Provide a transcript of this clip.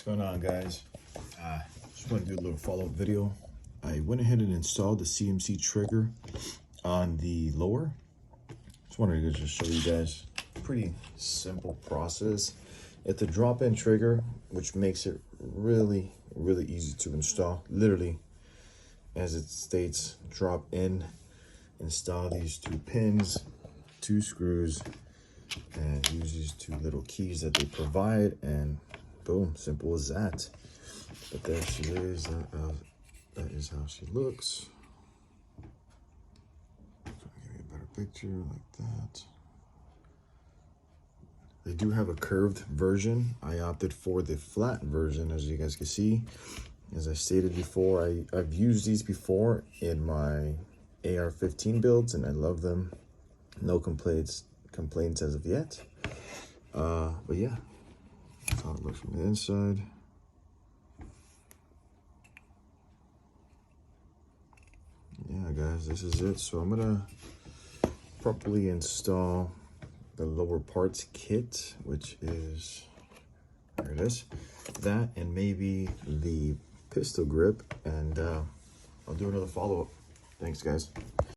going on, guys? Just want to do a little follow-up video. I went ahead and installed the CMC trigger on the lower. Just wanted to just show you guys a pretty simple process. It's a drop-in trigger, which makes it really easy to install. Literally, as it states, drop in, install these 2 pins, 2 screws, and use these 2 little keys that they provide, and boom, simple as that. But there she is. That is how she looks. Trying to give you a better picture like that. They do have a curved version. I opted for the flat version, as you guys can see. As I stated before, I've used these before in my AR-15 builds, and I love them. No complaints as of yet. But yeah, that's how it looks from the inside. Yeah, guys, this is it. So I'm gonna properly install the lower parts kit, which is, there it is, that and maybe the pistol grip, and I'll do another follow-up. Thanks, guys.